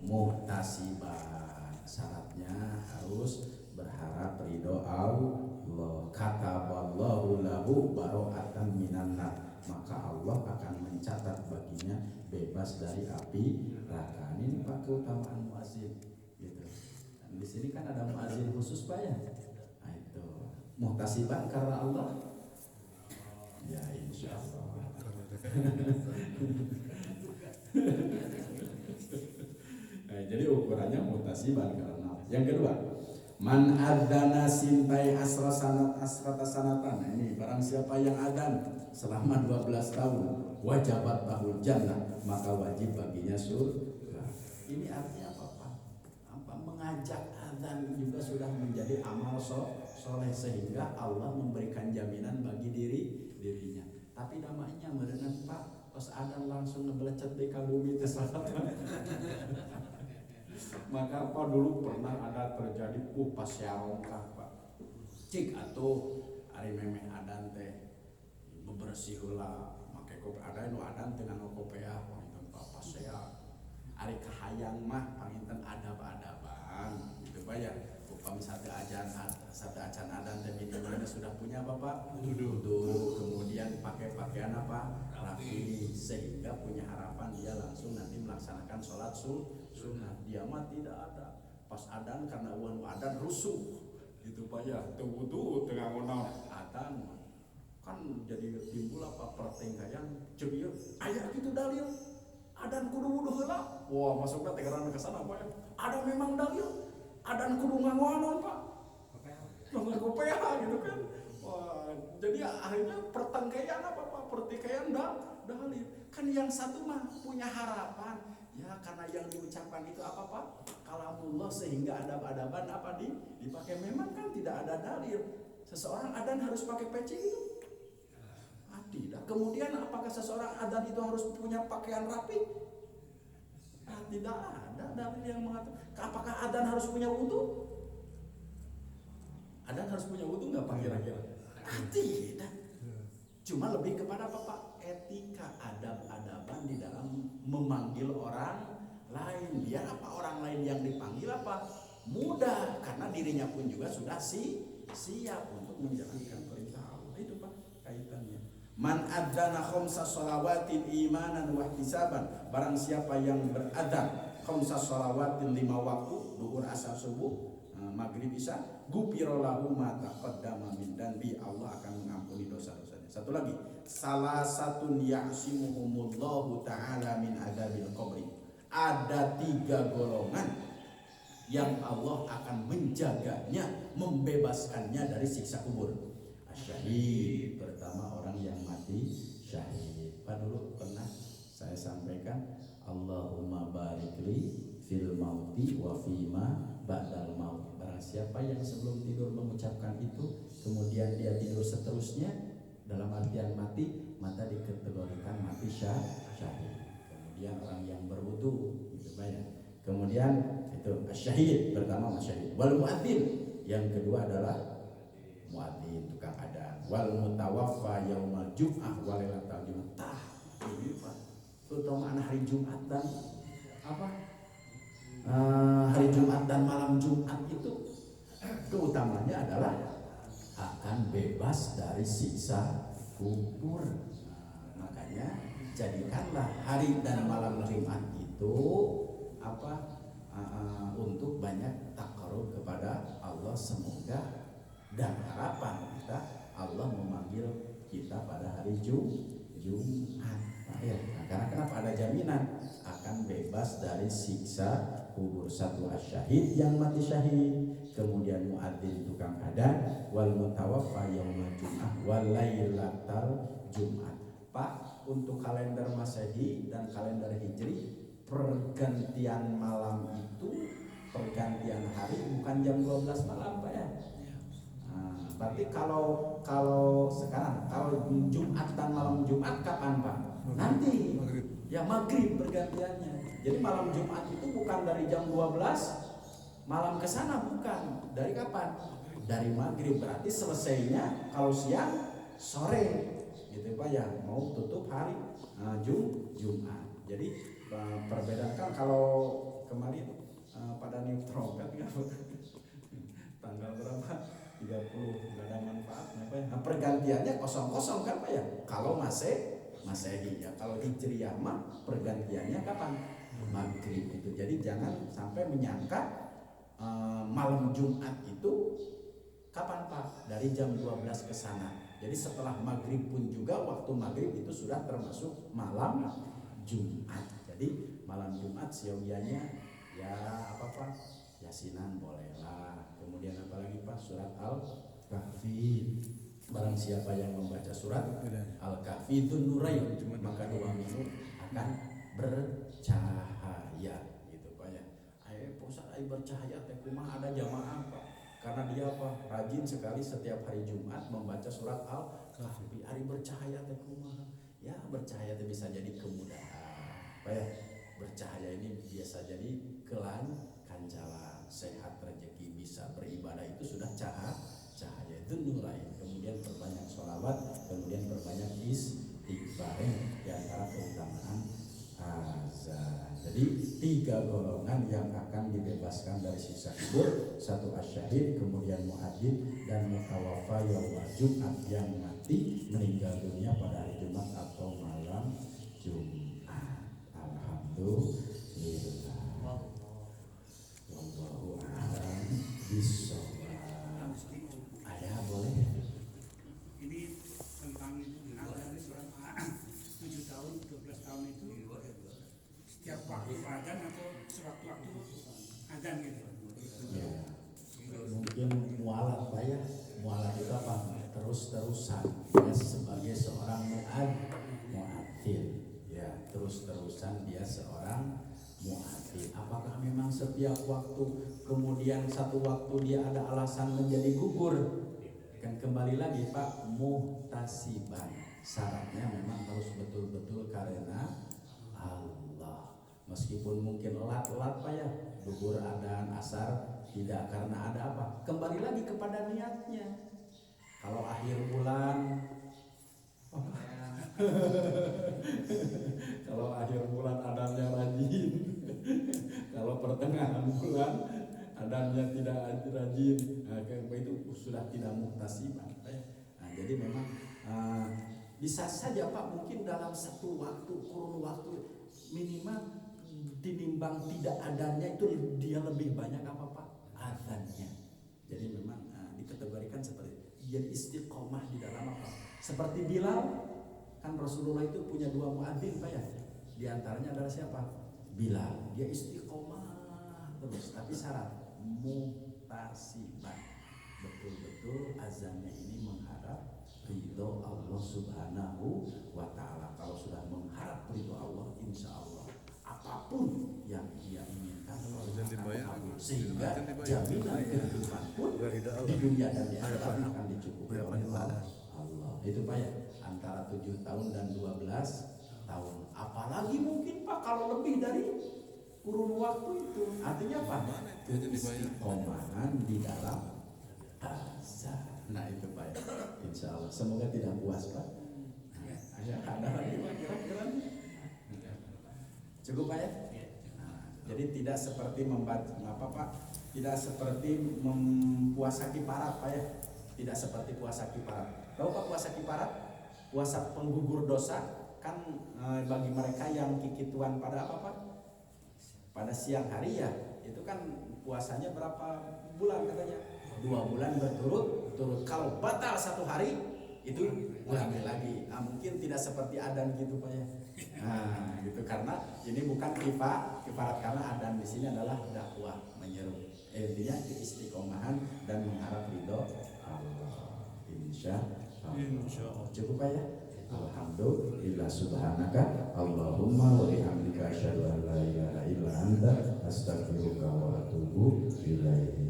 muhtasiban, syaratnya harus berharap ridho Allah. Kataballahu lahu baro'atan minan nar, maka Allah akan mencatat baginya bebas dari api neraka. Ini Pak keutamaan muazin gitu. Dan di sini kan ada muazin khusus Pak ya. Nah itu muhtasiban karena Allah. Ya insyaallah. Nah, jadi ukurannya muhtasiban karena Allah. Yang kedua, man adzana sintai asrata sanatan. Nah, ini barang siapa yang adzan selama 12 tahun wajabat tahul jannah, maka wajib baginya surga. Ini artinya apa? Mengajak adzan juga sudah menjadi amal soleh sehingga Allah memberikan jaminan bagi dirinya. Tapi namanya merenang Pak, pas adzan langsung ngebelecet di kalumi teh salat. Maka apa dulu pernah ada terjadi pas syarongkah Pak. Cik atuh ari memeh adan teh bebersih heula make kopi ada nu adan teh nganggo kopiah panginten Pak saya ari kahayang mah panginten adab-adaban gitu Pak ya. Upami satu acan adan teh minimalnya sudah punya Bapak wudu, kemudian pakai pakaian apa rapi sehingga punya harapan dia langsung nanti melaksanakan sholat sunnah. Dia mah tidak ada pas adan karena uang adan rusuh gitu Pak ya, teu wudu teu nganggo adan kan jadi timbul apa pertengkaran ceuk aya kitu dalil adan kudu wudu heula. Wah masukna teh karana ke sana Pak ya. Ada memang dalil adan kudu nganggo naon Pak? Nganggo PH gitu kan. Wah, jadi akhirnya pertengkaran apa Pak? Pertikaian dalil. Kan yang satu mah punya harapan. Ya karena yang diucapkan itu apa Pak? Kalamullah sehingga adab-adaban apa dipakai. Memang kan tidak ada dalil. Seseorang adan harus pakai peci itu? Tidak. Kemudian apakah seseorang adan itu harus punya pakaian rapi? Tidak ada dalil yang mengatakan. Apakah adan harus punya wudu? Adan harus punya wudu nggak Pak kira-kira? Tidak. Cuma lebih kepada apa Pak? Etika adab-adaban di dalam memanggil orang lain. Biar apa orang lain yang dipanggil apa? Mudah karena dirinya pun juga sudah siap untuk menjalankan perintah Allah. Itu Pak kaitannya. Man adzana khamsa shalawatin imanan wa ihtisaban, barang siapa yang beradzan khamsa shalawatin 5 waktu zuhur asar subuh maghrib isya ghufira lahu ma taqaddama min dzanbi, Allah akan mengampuni dosa-dosanya. Satu lagi, salah satu ya'simuhumullahu ta'ala min adzabil qabri. Ada 3 golongan yang Allah akan menjaganya, membebaskannya dari siksa kubur. Syahid, pertama orang yang mati syahid. Pak dulu pernah saya sampaikan, Allahumma barikli fil mauti wa fima ba'dal maut. Barang siapa yang sebelum tidur mengucapkan itu, kemudian dia tidur seterusnya dalam artian mati, maka dikategorikan mati syahid. Kemudian orang yang berwudu gitu banyak. Kemudian itu syahid, pertama syahid. Wal muadzin, yang kedua adalah muadzin tukang adan. Wal mutawaffa yaumal jum'ah wa lailatal jum'ah. Ini Pak, terutama hari Jumat dan apa? Hari Jumat dan malam Jumat itu keutamanya adalah akan bebas dari siksa kubur. Makanya jadikanlah hari dan malam Jumat itu apa? Untuk banyak takarub kepada Allah, semoga dan harapan kita Allah memanggil kita pada hari Jumat. Karena kenapa ada jaminan akan bebas dari siksa kubur. Satu asyahid yang mati syahid, kemudian muadzin tukang adan, wal mutawaffa yaumul jum'ah wal lailatal jum'ah. Pak, untuk kalender Masehi dan kalender Hijri, pergantian malam itu pergantian hari bukan jam 12 malam Pak ya. Berarti kalau sekarang kalau Jumat dan malam Jumat kapan Pak? Nanti ya maghrib pergantiannya. Jadi malam Jumat itu bukan dari jam 12 malam ke sana, bukan. Dari kapan? Dari maghrib. Berarti selesainya kalau siang sore gitu Pak ya, mau tutup hari Jumat. Jadi perbedaan kan kalau kemarin pada niup trompet nggak? Tanggal berapa? 30 nggak ada manfaatnya Pak ya. Nah, pergantiannya kosong-kosong kan Pak ya? Kalau Masehi ya. Kalau Hijriyah mah pergantiannya kapan? Maghrib itu. Jadi jangan sampai menyangka malam Jumat itu kapan Pak? Dari jam 12 ke sana. Jadi setelah maghrib pun juga waktu maghrib itu sudah termasuk malam Jumat. Jadi malam Jumat siogianya ya apa Pak? Yasinan bolehlah. Kemudian apalagi Pak? Surat Al-Kahfi. Barang siapa yang membaca surat Al-Kahfi itu nurain, maka 2 minggu akan bercahaya gitu Pak ya. Ayo Pak Ustaz, ayo bercahaya teh kumaha ada jamaah Pak. Karena dia apa? Rajin sekali setiap hari Jumat membaca surat Al-Kahfi. Hari bercahaya teh kumaha? Ya bercahaya teh bisa jadi kemudahan. Pak ya, bercahaya ini biasa jadi kelancaran, sehat, rezeki, bisa beribadah itu sudah cahaya itu nurain. Kemudian perbanyak sholawat, kemudian perbanyak istighfar di antara keutamaan azan. Jadi 3 golongan yang akan dibebaskan dari siksa kubur, 1 asyhad, kemudian muadzin dan mutawaffa yaumul Jumat yang mati meninggal dunia pada hari Jumat atau malam Jumat. Alhamdulillah. Wallahu a'lam bishawab. Ayah boleh. Ini tentang itu dari surat 7 tahun, 12 tahun itu setiap waktu azan atau sewaktu-waktu azan gitu. Ya, mungkin mualat Pak ya. Mualat itu apa? Terus-terusan dia sebagai seorang muadzin. Ya, terus-terusan dia seorang muadzin. Apakah memang setiap waktu kemudian satu waktu dia ada alasan menjadi gugur? Kan kembali lagi Pak, muhtasiban. Syaratnya memang harus betul-betul karena Allah. Meskipun mungkin lat-lat Pak ya, gugur adzan asar tidak karena ada apa? Kembali lagi kepada niatnya. Kalau akhir bulan kalau akhir bulan adanya rajin, kalau pertengahan bulan adanya tidak rajin, nah, itu sudah tidak muhtasiban. Nah, jadi memang bisa saja Pak mungkin dalam satu waktu kurun waktu minimal dinimbang tidak adanya itu dia lebih banyak apa Pak? Azannya. Jadi memang dikategorikan seperti itu. Jadi istiqomah di dalam apa? Seperti Bilal, kan Rasulullah itu punya 2 muadzin Pak ya. Di antaranya adalah siapa? Bilal. Dia istiqomah terus, tapi syarat muhtasiban. Betul-betul azannya ini mengharap ridho Allah Subhanahu wa ta'ala. Kalau sudah mengharap ridho Allah, insya Allah apapun yang dia inginkan sehingga jaminan kehidupan pun di dunia dan di akhirat akan dicukupi oleh Allah. Itu Pak ya, antara 7 tahun dan 12 tahun. Apalagi mungkin Pak kalau lebih dari kurun waktu itu, artinya apa? Istiqomahan di dalam azan. Nah itu Pak ya, insya Allah. Semoga tidak puas Pak. Ya, ada lagi Pak kira-kira? Cukup Pak ya? Nah, jadi tidak seperti membaca apa Pak? Tidak seperti puasa kifarat Pak ya? Tidak seperti puasa kifarat. Tahu Pak puasa kifarat? Puasa penggugur dosa kan bagi mereka yang kikituan pada apa Pak? Pada siang hari ya. Itu kan puasanya berapa bulan katanya? 2 bulan berturut-turut. Kalau batal 1 hari itu ulangi lagi. Nah, mungkin tidak seperti adan gitu Pak ya. Nah, gitu karena ini bukan kifarat karena adan di sini adalah dakwah menyeru. Intinya istiqomahan dan mengharap ridho Allah. Insya Allah. Cukup Pak ya. Alhamdulillah subhanaka Allahumma wa bihamdika asyhadu an la ilaha illa anta astaghfiruka wa atubu ilaik.